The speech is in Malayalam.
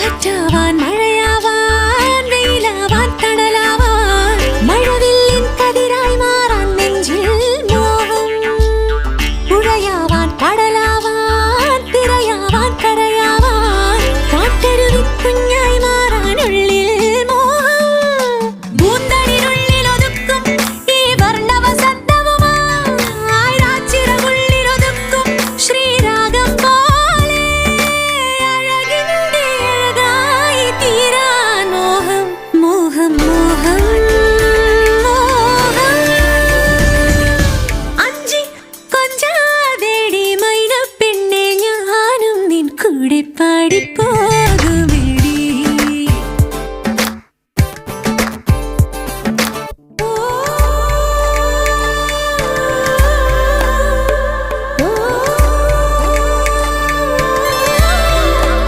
കാറ്റാവാൻ മഴയാവാൻ വെയിലാവാൻ തണലാവാൻ മഴവില്ലിൻ കതിരായി മാറാൻ നെഞ്ചിൽ മോഹം പുഴയാവാൻ കടലാവാൻ തിരയാവാൻ കരയാവാൻ കാട്ടരുവി കുഞ്ഞായി മാറാൻ ഉള്ളിൽ മോഹം പൂന്തളിനുള്ളിൽ ഒതുക്കും ഈ വർണ്ണവസന്തവുമായി രാച്ചിറകുള്ളിൽ ഒതുക്കും ശ്രീരാഗം പോലെ അഴകിന്റെ അഴകായി തീരാൻ മോഹം മോഹം മോഹം മോഹം അഞ്ചി കൊഞ്ചാതേടി മൈന പെണ്ണെ ഞാനും നിൻ കൂടെ പാടിപ്പോ